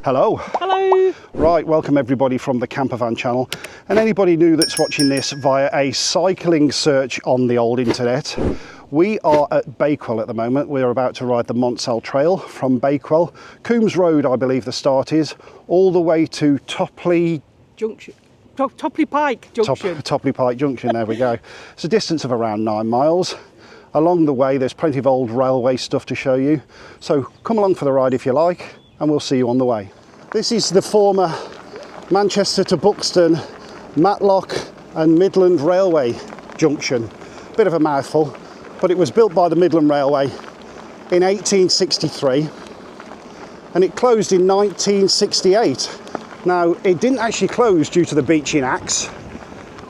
Hello. Hello. Right, welcome everybody from the Campervan channel, and anybody new that's watching this via a cycling search on the old internet. We are at Bakewell at the moment. We're about to ride the Monsal Trail from Bakewell, Coombs Road I believe the start is, all the way to Topley Junction. Topley Pike Junction. Topley Pike Junction, there we go. It's a distance of around 9 miles. Along the way there's plenty of old railway stuff to show you, so come along for the ride if you like, and we'll see you on the way. This is the former Manchester to Buxton, Matlock and Midland Railway junction. Bit of a mouthful, but it was built by the Midland Railway in 1863 and it closed in 1968. Now, it didn't actually close due to the Beeching Axe.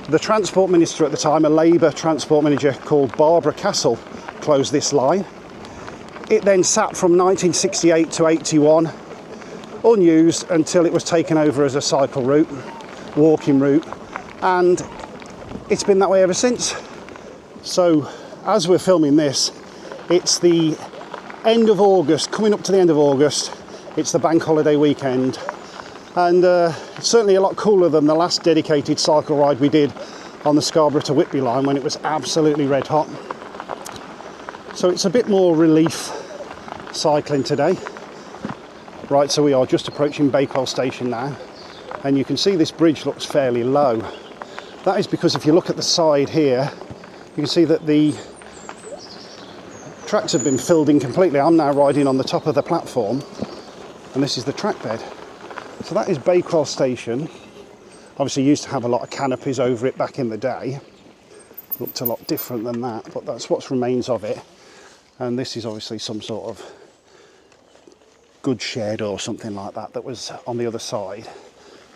The Transport Minister at the time, a Labour Transport Manager called Barbara Castle, closed this line. It then sat from 1968 to 81, unused until it was taken over as a cycle route, walking route, and it's been that way ever since. So, as we're filming this, it's the end of August, coming up to the end of August. It's the bank holiday weekend. And it's certainly a lot cooler than the last dedicated cycle ride we did on the Scarborough to Whitby line when it was absolutely red hot. So it's a bit more relief cycling today. Right, so we are just approaching Bakewell station now, and you can see this bridge looks fairly low. That is because if you look at the side here, you can see that the tracks have been filled in completely. I'm now riding on the top of the platform, and this is the track bed. So that is Bakewell station. Obviously used to have a lot of canopies over it back in the day. Looked a lot different than that, but that's what remains of it. And this is obviously some sort of goods shed or something like that that was on the other side.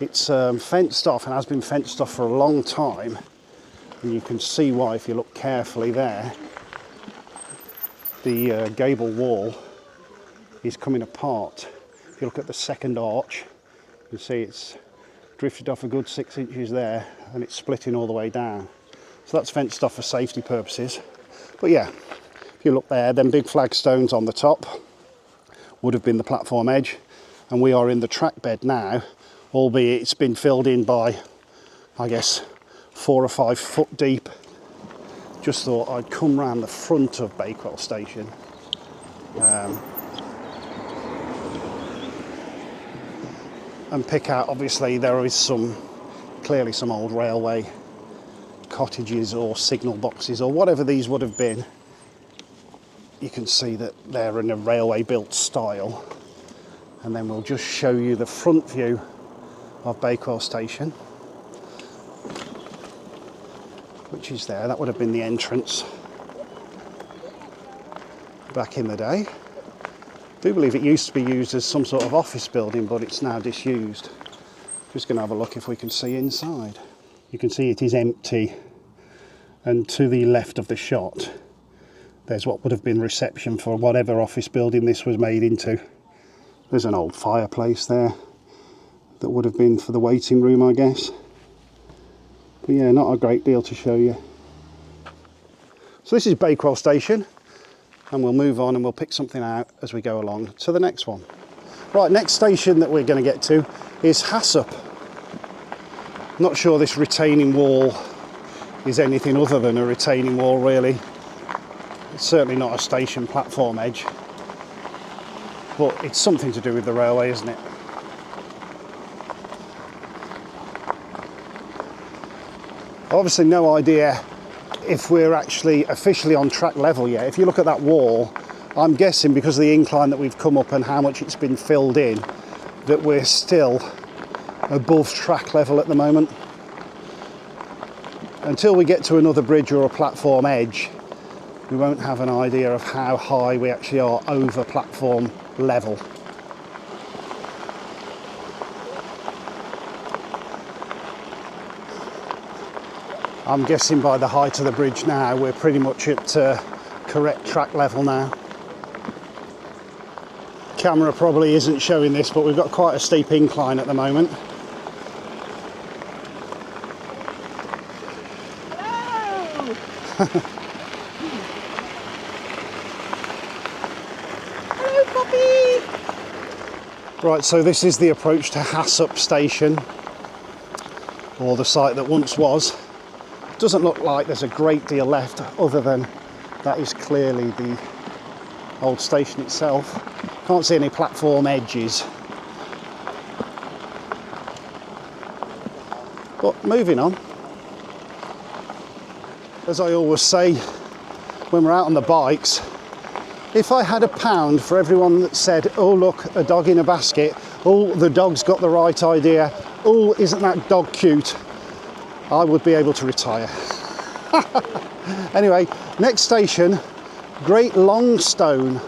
It's fenced off and has been fenced off for a long time. And you can see why if you look carefully there. The gable wall is coming apart. If you look at the second arch, you can see it's drifted off a good 6 inches there and it's splitting all the way down. So that's fenced off for safety purposes. But yeah, if you look there, them big flagstones on the top would have been the platform edge, and we are in the track bed now, albeit it's been filled in by, I guess, 4 or 5 foot deep. Just thought I'd come round the front of Bakewell station. And pick out, obviously there is clearly some old railway cottages or signal boxes or whatever these would have been. You can see that they're in a railway built style. And then we'll just show you the front view of Bakewell station, which is there. That would have been the entrance back in the day. I do believe it used to be used as some sort of office building, but it's now disused. Just going to have a look if we can see inside. You can see it is empty, and to the left of the shot there's what would have been reception for whatever office building this was made into. There's an old fireplace there that would have been for the waiting room, I guess. But yeah, not a great deal to show you. So this is Bakewell station, and we'll move on and we'll pick something out as we go along to the next one. Right, next station that we're going to get to is Hassop. Not sure this retaining wall is anything other than a retaining wall, really. It's certainly not a station platform edge, but it's something to do with the railway, isn't it? Obviously no idea if we're actually officially on track level yet. If you look at that wall, I'm guessing because of the incline that we've come up and how much it's been filled in, that we're still above track level at the moment. Until we get to another bridge or a platform edge, we won't have an idea of how high we actually are over platform level. I'm guessing by the height of the bridge now, we're pretty much at correct track level now. Camera probably isn't showing this, but we've got quite a steep incline at the moment. Hello! Hello, puppy! Right, so this is the approach to Hassop Station, or the site that once was. Doesn't look like there's a great deal left, other than that is clearly the old station itself. Can't see any platform edges. But moving on, as I always say when we're out on the bikes, if I had £1 for everyone that said, oh look, a dog in a basket, oh the dog's got the right idea, oh isn't that dog cute, I would be able to retire. Anyway, next station, Great Longstone.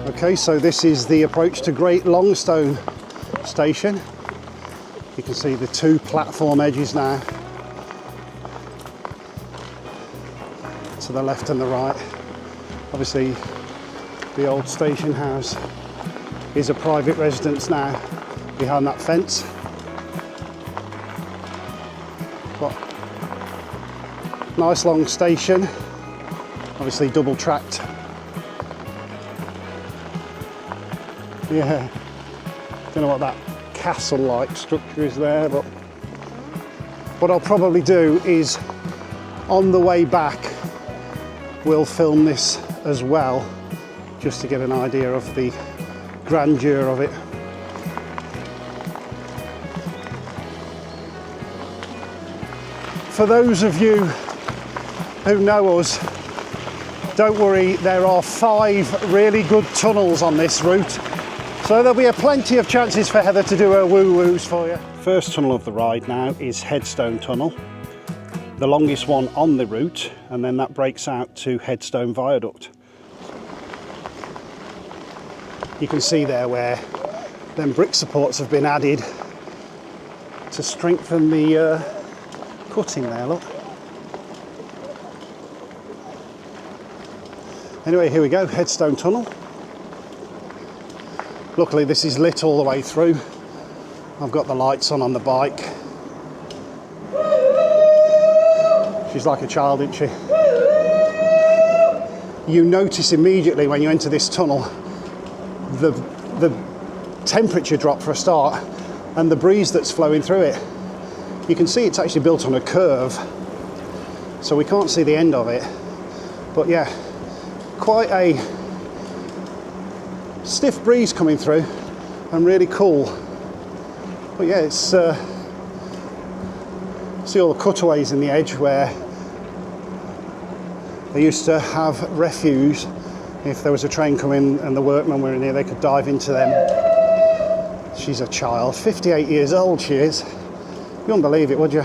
Okay, so this is the approach to Great Longstone Station. You can see the two platform edges now, to the left and the right. Obviously, the old station house is a private residence now, behind that fence. But nice long station, obviously double tracked. Yeah, don't know what that castle-like structure is there, but what I'll probably do is on the way back we'll film this as well, just to get an idea of the grandeur of it. For those of you who know us, don't worry, there are 5 really good tunnels on this route. So there'll be plenty of chances for Heather to do her woo-woos for you. First tunnel of the ride now is Headstone Tunnel, the longest one on the route, and then that breaks out to Headstone Viaduct. You can see there where them brick supports have been added to strengthen the cutting there, look. Anyway, here we go, Headstone Tunnel. Luckily this is lit all the way through. I've got the lights on the bike. She's like a child, isn't she? You notice immediately when you enter this tunnel the temperature drop for a start, and the breeze that's flowing through it. You can see it's actually built on a curve, so we can't see the end of it. But yeah, quite a stiff breeze coming through and really cool. But yeah, it's see all the cutaways in the edge where they used to have refuge. If there was a train coming and the workmen were in here, they could dive into them. She's a child, 58 years old she is. You wouldn't believe it, would you?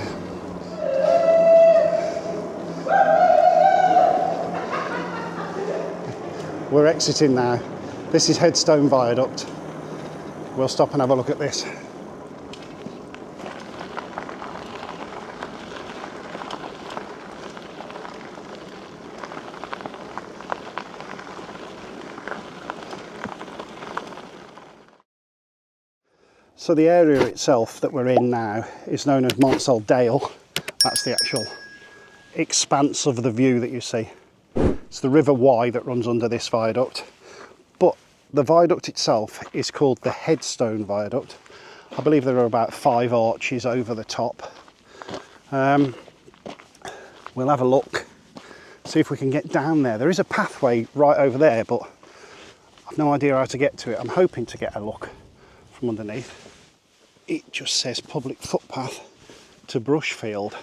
We're exiting now. This is Headstone Viaduct. We'll stop and have a look at this. So the area itself that we're in now is known as Monsal Trail. That's the actual expanse of the view that you see. It's the River Wye that runs under this viaduct, but the viaduct itself is called the Headstone Viaduct. I believe there are about 5 arches over the top. We'll have a look, see if we can get down there. There is a pathway right over there, but I've no idea how to get to it. I'm hoping to get a look from underneath. It just says public footpath to Brushfield.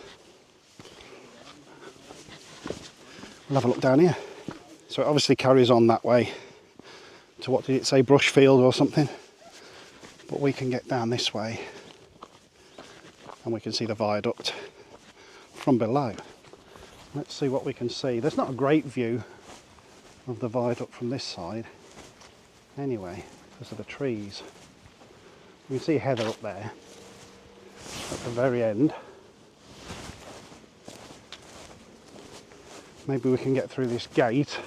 We'll have a look down here. So it obviously carries on that way to, what did it say, Brushfield or something? But we can get down this way and we can see the viaduct from below. Let's see what we can see. There's not a great view of the viaduct from this side anyway, because of the trees. You can see Heather up there at the very end. Maybe we can get through this gate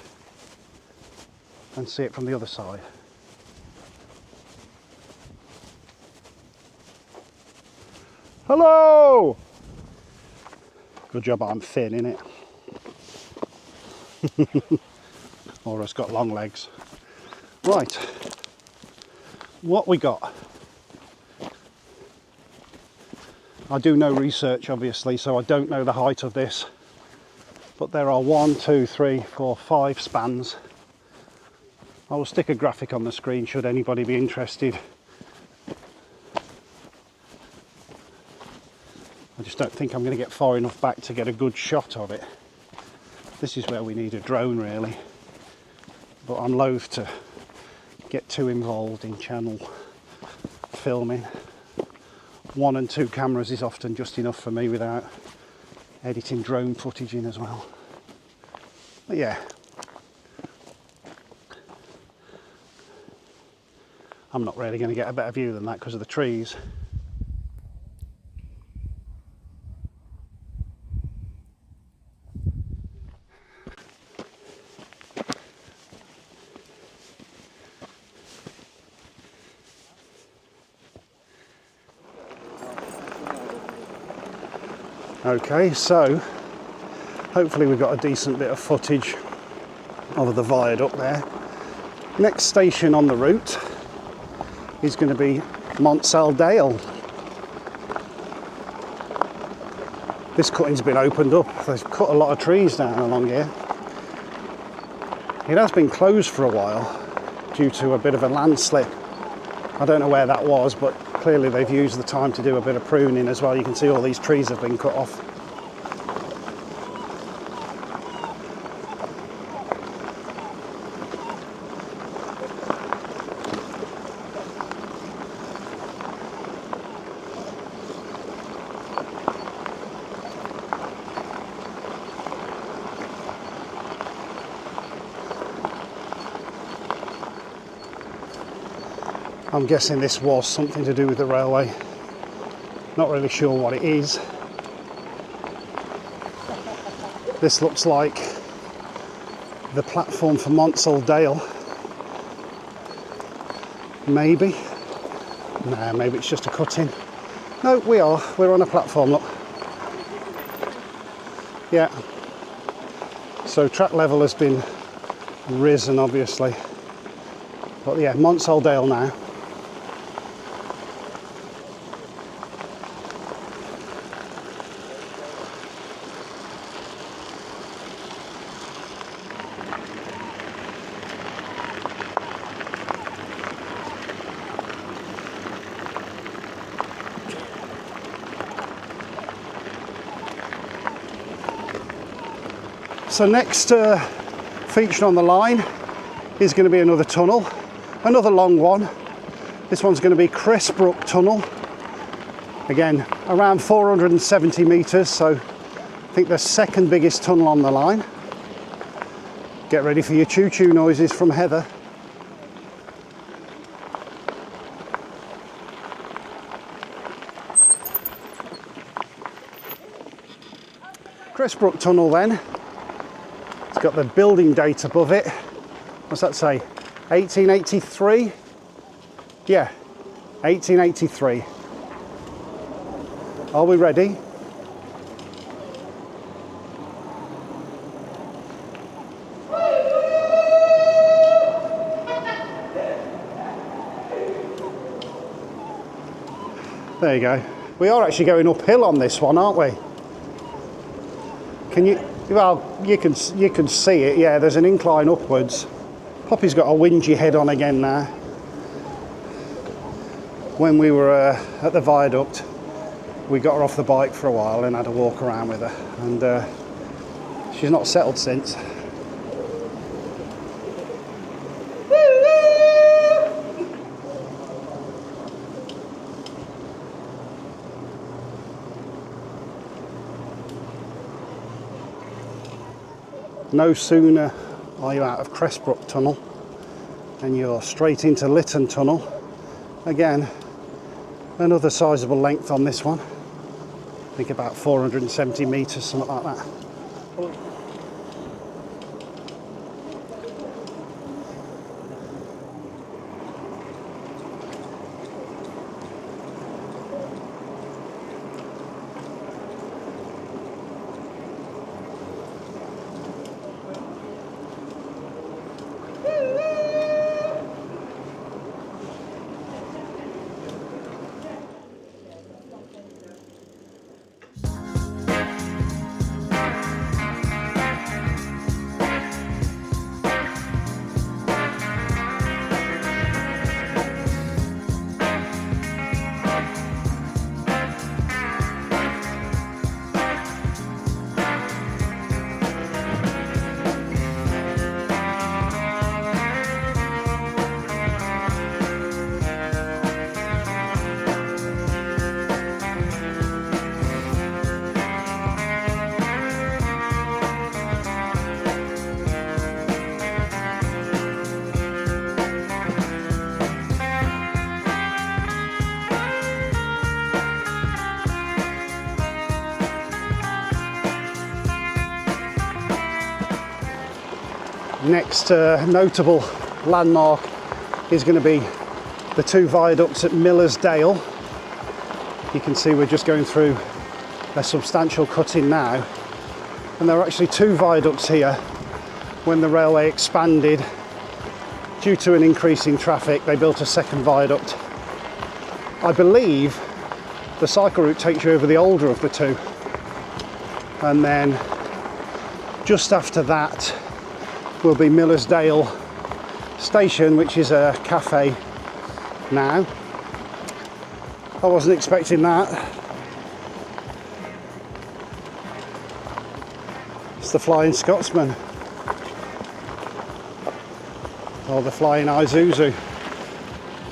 and see it from the other side. Hello! Good job I'm thin, innit? Or it's got long legs. Right, what we got? I do no research obviously, so I don't know the height of this, but there are 1, 2, 3, 4, 5 spans. I will stick a graphic on the screen should anybody be interested. I just don't think I'm going to get far enough back to get a good shot of it. This is where we need a drone really, but I'm loath to get too involved in channel filming. 1 and 2 cameras is often just enough for me without editing drone footage in as well. But yeah, I'm not really going to get a better view than that because of the trees. Okay, so hopefully we've got a decent bit of footage of the viaduct there. Next station on the route is going to be Monsal Trail. This cutting's been opened up. They've cut a lot of trees down along here. It has been closed for a while due to a bit of a landslip. I don't know where that was, but clearly they've used the time to do a bit of pruning as well. You can see all these trees have been cut off. I'm guessing this was something to do with the railway. Not really sure what it is. This looks like the platform for Monsal Trail. Maybe. Nah, maybe it's just a cut-in. No, we're on a platform, look. Yeah. So track level has been risen, obviously. But yeah, Monsal Trail now. So next feature on the line is going to be another tunnel, another long one. This one's going to be Cressbrook Tunnel. Again, around 470 metres, so I think the second biggest tunnel on the line. Get ready for your choo-choo noises from Heather. Cressbrook Tunnel then. It's got the building date above it. What's that say? 1883? Yeah. 1883. Are we ready? There you go. We are actually going uphill on this one, aren't we? Can you? Well, you can see it. Yeah, there's an incline upwards. Poppy's got a whingy head on again now. When we were at the viaduct, we got her off the bike for a while and had a walk around with her, and she's not settled since. No sooner are you out of Crestbrook Tunnel and you're straight into Lytton Tunnel. Again, another sizable length on this one. I think about 470 metres, something like that. Next notable landmark is going to be the two viaducts at Millersdale. You can see we're just going through a substantial cutting now, and there are actually two viaducts here. When the railway expanded, due to an increase in traffic, they built a second viaduct. I believe the cycle route takes you over the older of the two, and then just after that will be Millersdale Station, which is a cafe now. I wasn't expecting that. It's the Flying Scotsman, or the Flying Isuzu.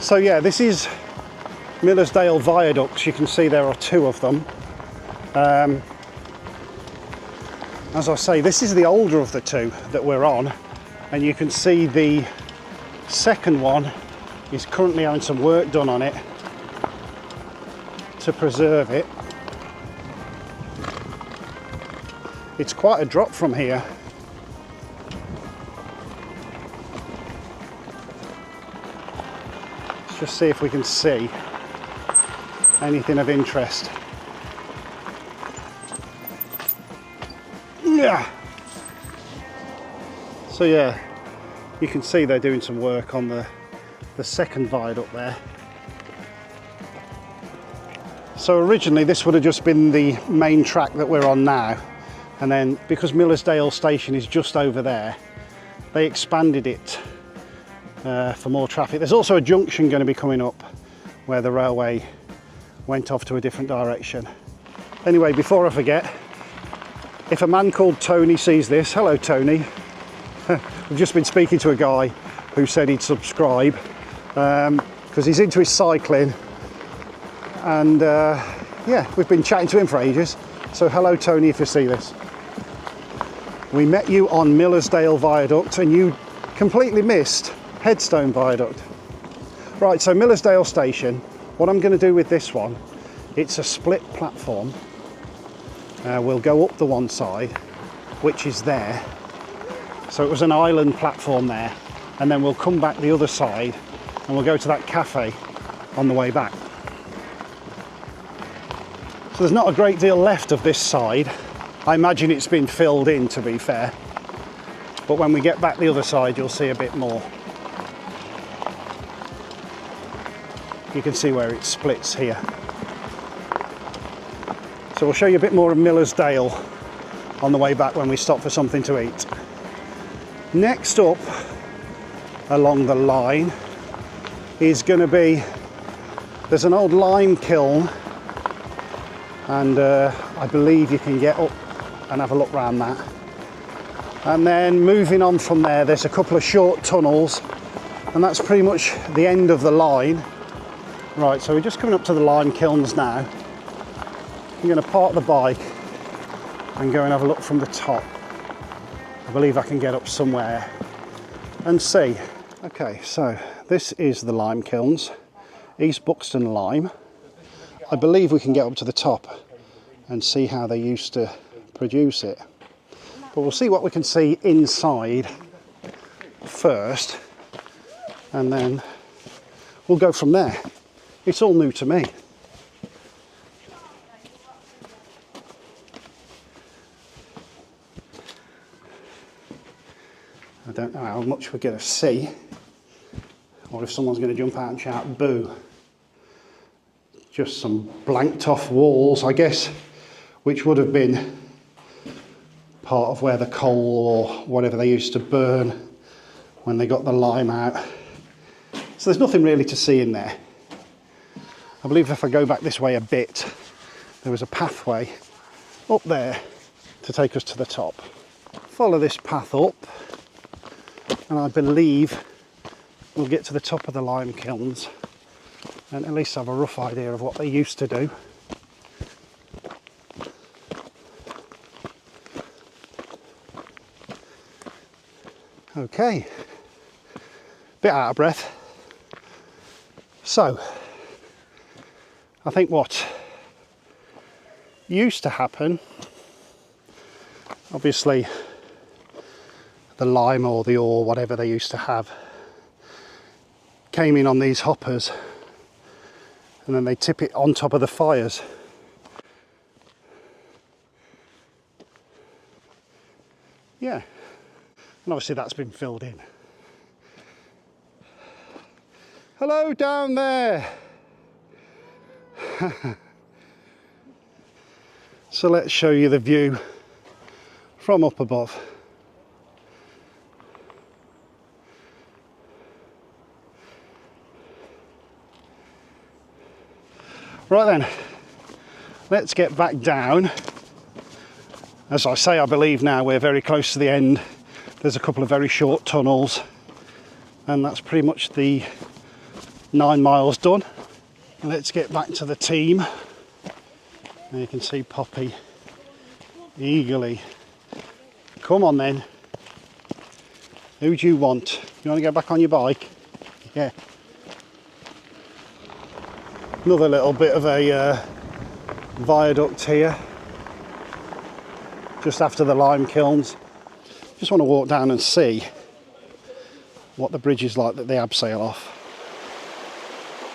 So yeah, this is Millersdale Viaducts. You can see there are two of them. As I say, this is the older of the two that we're on, and you can see the second one is currently having some work done on it to preserve it. It's quite a drop from here. Let's just see if we can see anything of interest. Yeah. So yeah, you can see they're doing some work on the second viaduct there. So originally this would have just been the main track that we're on now, and then because Millersdale Station is just over there, they expanded it for more traffic. There's also a junction going to be coming up where the railway went off to a different direction. Anyway, before I forget, if a man called Tony sees this, hello Tony. We've just been speaking to a guy who said he'd subscribe because he's into his cycling, and yeah, we've been chatting to him for ages. So hello Tony, if you see this. We met you on Millersdale Viaduct and you completely missed Headstone Viaduct. Right, so Millersdale Station, what I'm going to do with this one, it's a split platform. We'll go up the one side, which is there. So it was an island platform there, and then we'll come back the other side and we'll go to that cafe on the way back. So there's not a great deal left of this side. I imagine it's been filled in, to be fair. But when we get back the other side, you'll see a bit more. You can see where it splits here. So we'll show you a bit more of Millersdale on the way back when we stop for something to eat. Next up along the line is going to be, there's an old lime kiln, and I believe you can get up and have a look around that. And then moving on from there, there's a couple of short tunnels, and that's pretty much the end of the line. Right, so we're just coming up to the lime kilns now. I'm going to park the bike and go and have a look from the top. I believe I can get up somewhere and see. Okay, so this is the lime kilns, East Buxton Lime. I believe we can get up to the top and see how they used to produce it. But we'll see what we can see inside first, and then we'll go from there. It's all new to me. I don't know how much we're going to see, or if someone's going to jump out and shout boo. Just some blanked off walls, I guess, which would have been part of where the coal or whatever they used to burn when they got the lime out. So there's nothing really to see in there. I believe if I go back this way a bit, there was a pathway up there to take us to the top. Follow this path up, and I believe we'll get to the top of the lime kilns and at least have a rough idea of what they used to do. Okay, bit out of breath. So, I think what used to happen, obviously the lime or the ore, whatever they used to have, came in on these hoppers, and then they tip it on top of the fires. Yeah, and obviously that's been filled in. Hello down there. So let's show you the view from up above. Right then, let's get back down. As I say, I believe now we're very close to the end. There's a couple of very short tunnels, and that's pretty much the 9 miles done. Let's get back to the team. And you can see Poppy eagerly. Come on then. Who do you want? You want to go back on your bike? Yeah. Another little bit of a viaduct here, just after the lime kilns. Just want to walk down and see what the bridge is like that they abseil off.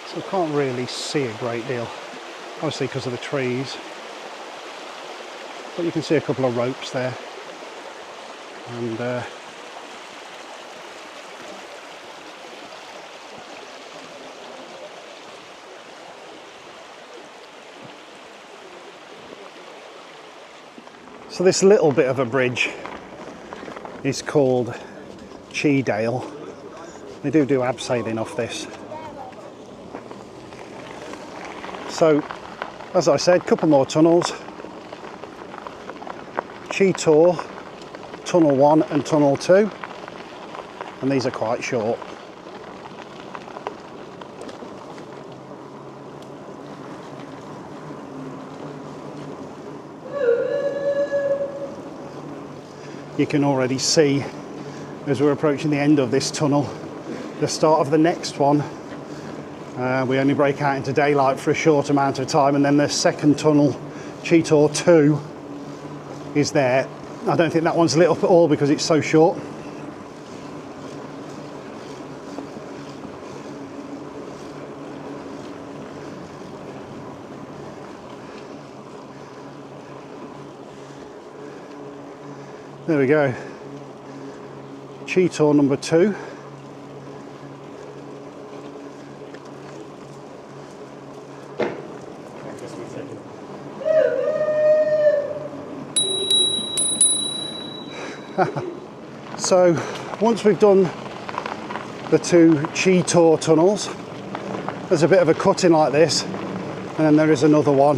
So I can't really see a great deal, obviously because of the trees, but you can see a couple of ropes there, and so this little bit of a bridge is called Cheedale. They do abseiling off this. So, as I said, a couple more tunnels. Cheetor, Tunnel 1 and Tunnel 2. And these are quite short. You can already see, as we're approaching the end of this tunnel, the start of the next one. We only break out into daylight for a short amount of time, and then the second tunnel, Cheetor 2, is there. I don't think that one's lit up at all because it's so short. There we go. Detour number 2. So once we've done the 2 detour tunnels, there's a bit of a cutting like this, and then there is another one.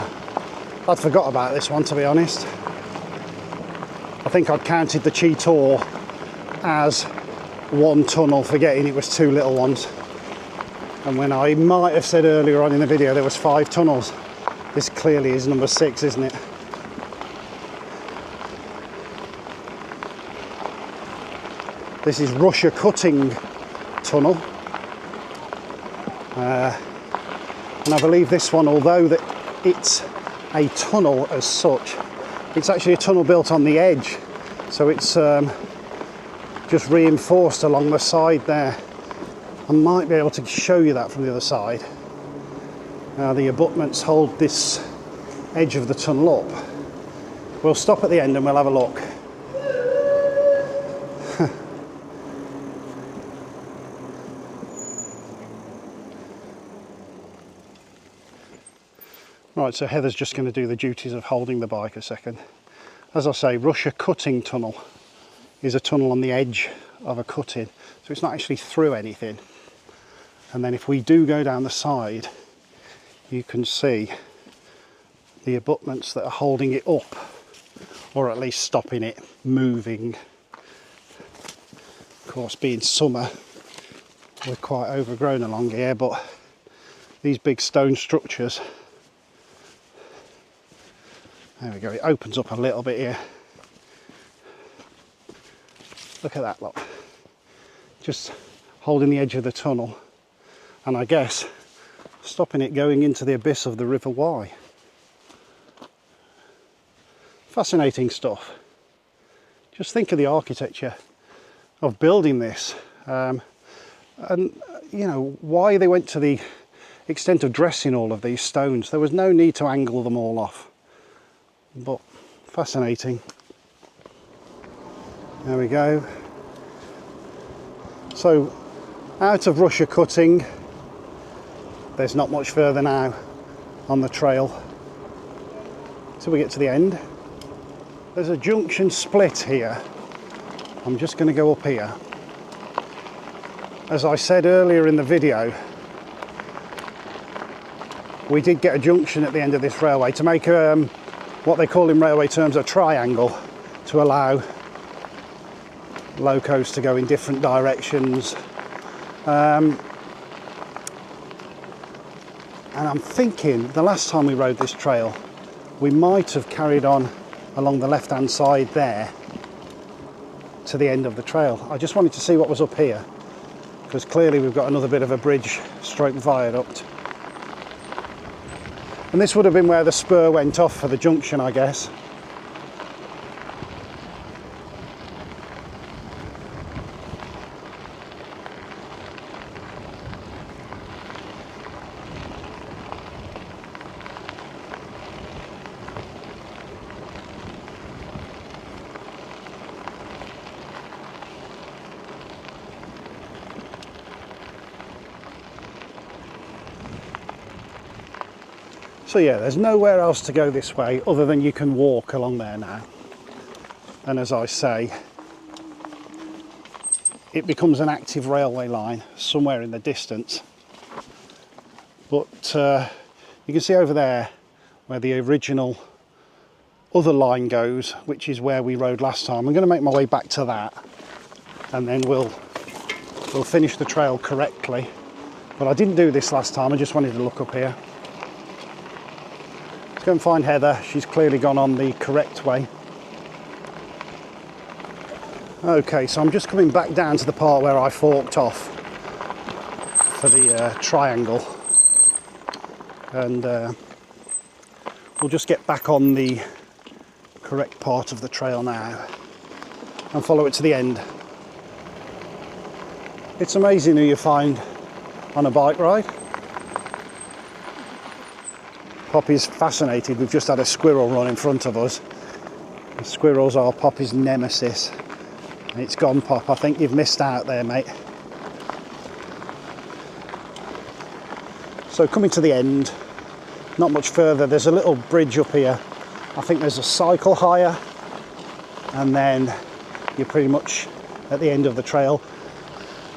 I'd forgot about this one, to be honest. I think I'd counted the detour as 1 tunnel, forgetting it was 2 little ones. And when I might have said earlier on in the video there was 5 tunnels, this clearly is number 6, isn't it? This is Russia Cutting Tunnel. And I believe this one, although that it's a tunnel as such, it's actually a tunnel built on the edge. So it's just reinforced along the side there. I might be able to show you that from the other side. The abutments hold this edge of the tunnel up. We'll stop at the end and we'll have a look. Right, so Heather's just going to do the duties of holding the bike a second. As I say, Russia Cutting Tunnel is a tunnel on the edge of a cutting, so it's not actually through anything. And then if we do go down the side, you can see the abutments that are holding it up, or at least stopping it moving. Of course, being summer, we're quite overgrown along here, but these big stone structures, there we go, it opens up a little bit here. Look at that, look. Just holding the edge of the tunnel, and I guess stopping it going into the abyss of the River Wye. Fascinating stuff. Just think of the architecture of building this, and you know, why they went to the extent of dressing all of these stones. There was no need to angle them all off, but fascinating. There we go. So out of Russia Cutting, there's not much further now on the trail till we get to the end. There's a junction split here. I'm just going to go up here. As I said earlier in the video, we did get a junction at the end of this railway to make what they call in railway terms a triangle, to allow locos to go in different directions. And I'm thinking the last time we rode this trail, we might have carried on along the left hand side there to the end of the trail. I just wanted to see what was up here, because clearly we've got another bit of a bridge stroke viaduct. And this would have been where the spur went off for the junction, I guess. So yeah, there's nowhere else to go this way other than you can walk along there now. And as I say, it becomes an active railway line somewhere in the distance. But you can see over there where the original other line goes, which is where we rode last time. I'm going to make my way back to that, and then we'll finish the trail correctly. But I didn't do this last time, I just wanted to look up here. Go and find Heather. She's clearly gone on the correct way. Okay, so I'm just coming back down to the part where I forked off for the triangle, and we'll just get back on the correct part of the trail now and follow it to the end. It's amazing who you find on a bike ride. Poppy's fascinated. We've just had a squirrel run in front of us. The squirrels are Poppy's nemesis. And it's gone, Pop. I think you've missed out there, mate. So coming to the end, not much further, there's a little bridge up here. I think there's a cycle hire, and then you're pretty much at the end of the trail.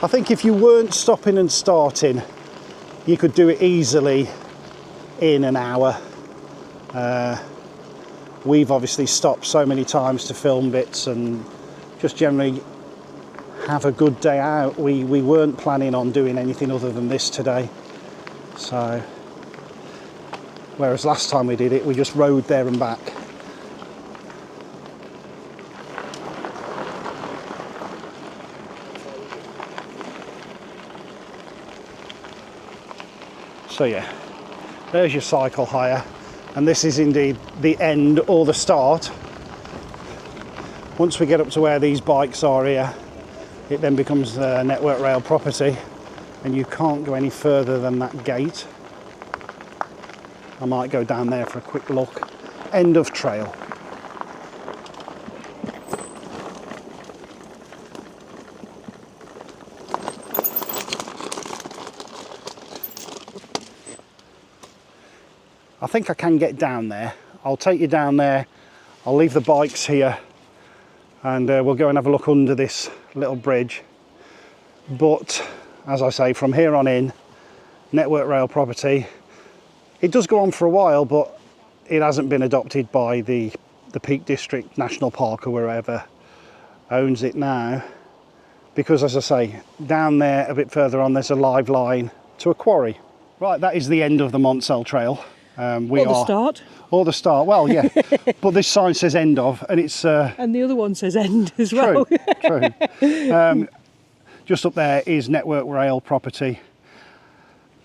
I think if you weren't stopping and starting, you could do it easily in an hour. We've obviously stopped so many times to film bits and just generally have a good day out. We weren't planning on doing anything other than this today. So, whereas last time we did it, we just rode there and back. So yeah, there's your cycle hire, and this is indeed the end or the start. Once we get up to where these bikes are here, it then becomes Network Rail property, and you can't go any further than that gate. I might go down there for a quick look. End of trail. I think I can get down there. I'll take you down there. I'll leave the bikes here, and we'll go and have a look under this little bridge. But as I say, from here on in, Network Rail property. It does go on for a while, but it hasn't been adopted by the Peak District National Park or wherever owns it now, because as I say, down there a bit further on there's a live line to a quarry. Right, that is the end of the Monsal Trail. Or the start. Or the start, well, yeah. But this sign says end of, and it's... and the other one says end as well. True. Just up there is Network Rail property.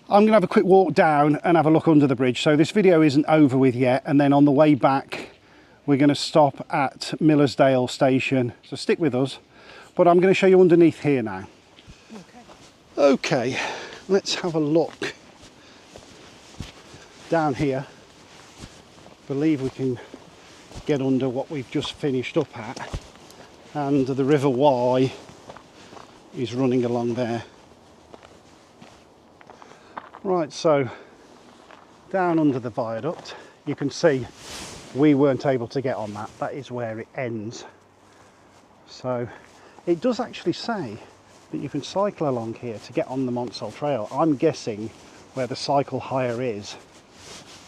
I'm going to have a quick walk down and have a look under the bridge. So this video isn't over with yet, and then on the way back we're going to stop at Millersdale station. So stick with us. But I'm going to show you underneath here now. Okay, let's have a look. Down here, I believe we can get under what we've just finished up at, and the River Wye is running along there. Right, so down under the viaduct, you can see we weren't able to get on that. That is where it ends. So it does actually say that you can cycle along here to get on the Monsal Trail. I'm guessing where the cycle hire is,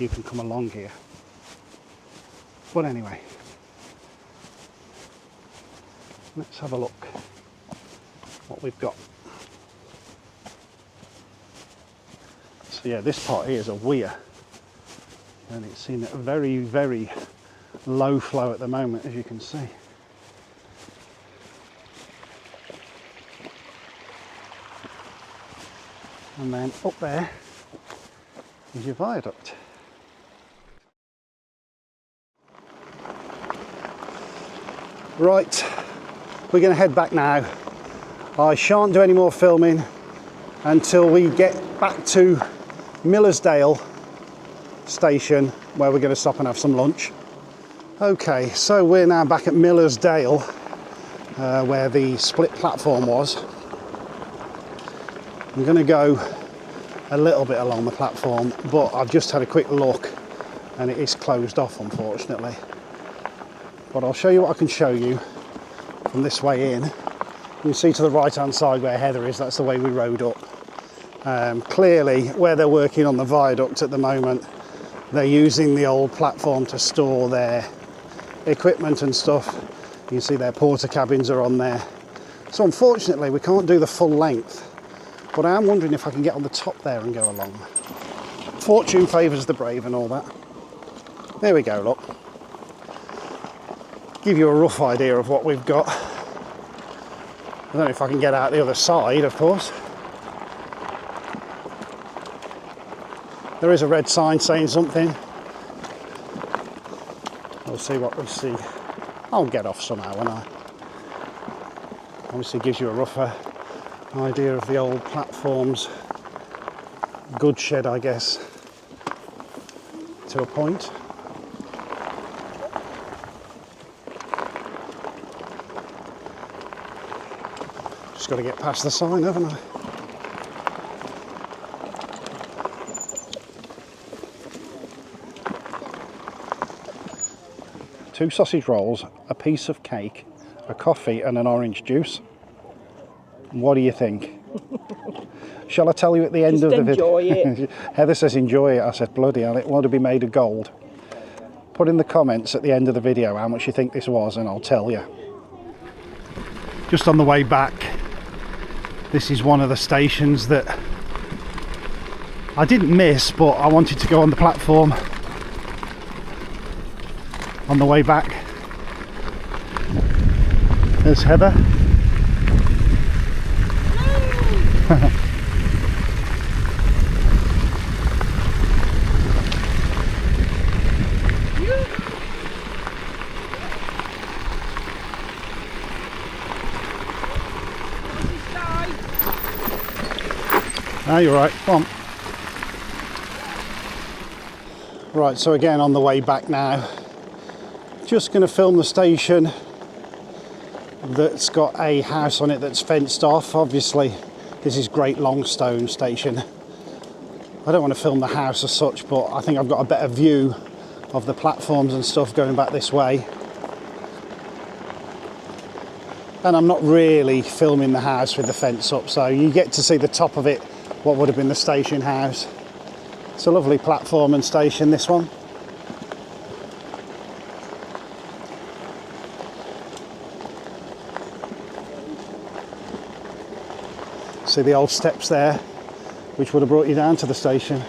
you can come along here. But anyway, let's have a look what we've got. So yeah, this part here is a weir, and it's in a very, very low flow at the moment, as you can see. And then up there is your viaduct. Right, we're going to head back now. I shan't do any more filming until we get back to Millersdale station, where we're going to stop and have some lunch. Okay, so we're now back at Millersdale, where the split platform was. I'm going to go a little bit along the platform, but I've just had a quick look and it is closed off, unfortunately. But I'll show you what I can show you from this way in. You can see to the right hand side where Heather is, that's the way we rode up. Clearly, where they're working on the viaduct at the moment, they're using the old platform to store their equipment and stuff. You can see their porter cabins are on there. So unfortunately we can't do the full length, but I am wondering if I can get on the top there and go along. Fortune favours the brave and all that. There we go, look. Give you a rough idea of what we've got. I don't know if I can get out the other side, of course. There is a red sign saying something. We'll see what we see. I'll get off somehow, won't I? Obviously gives you a rougher idea of the old platforms. Good shed, I guess, to a point. just got to get past the sign, haven't I? Two sausage rolls, a piece of cake, a coffee and an orange juice. What do you think? Shall I tell you at the end of the video? Enjoy it. Heather says enjoy it. I said bloody hell, it want to be made of gold. Put in the comments at the end of the video how much you think this was and I'll tell you. Just on the way back, this is one of the stations that I didn't miss, but I wanted to go on the platform on the way back. There's Heather. Ah, you're right, come on. Right, so again on the way back now, just going to film the station that's got a house on it that's fenced off. Obviously this is Great Longstone station. I don't want to film the house as such, but I think I've got a better view of the platforms and stuff going back this way. And I'm not really filming the house with the fence up, so you get to see the top of it, what would have been the station house. It's a lovely platform and station, this one. See the old steps there, which would have brought you down to the station.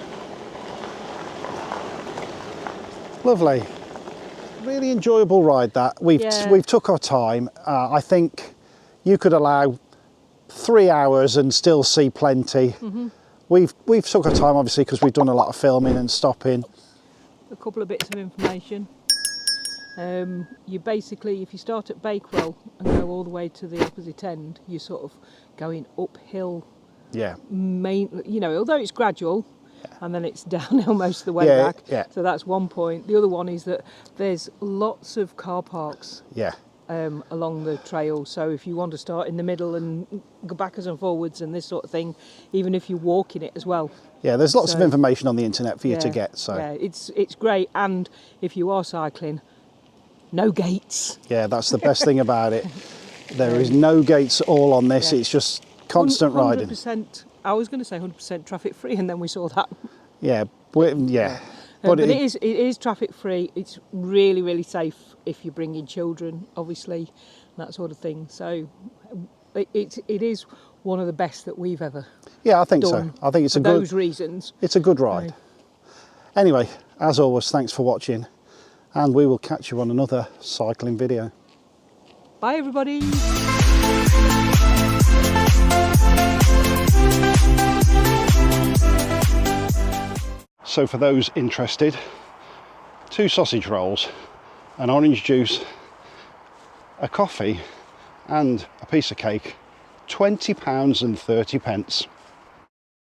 Lovely. Really enjoyable ride that. We've took our time. I think you could allow 3 hours and still see plenty. We've took our time obviously because we've done a lot of filming and stopping. A couple of bits of information. You basically, if you start at Bakewell and go all the way to the opposite end, you're sort of going uphill. Yeah. You know, although it's gradual, and then it's downhill most of the way back. Yeah. So that's one point. The other one is that there's lots of car parks. Yeah. Along the trail, so if you want to start in the middle and go backwards and forwards and this sort of thing, even if you walk in it as well. Yeah, there's lots of information on the internet for you to get. So yeah, it's great. And if you are cycling, no gates. Yeah, that's the best thing about it. There is no gates at all on this. It's just constant riding. 100%. I was going to say 100% traffic free, and then we saw that. Yeah, yeah. But it is traffic free. It's really, really safe if you're bringing children, obviously, that sort of thing. So it is one of the best that we've ever I think done. So. I think it's for those reasons. It's a good ride. Anyway, as always, thanks for watching, and we will catch you on another cycling video. Bye, everybody. So for those interested, 2 sausage rolls, an orange juice, a coffee and a piece of cake, £20 and 30 pence.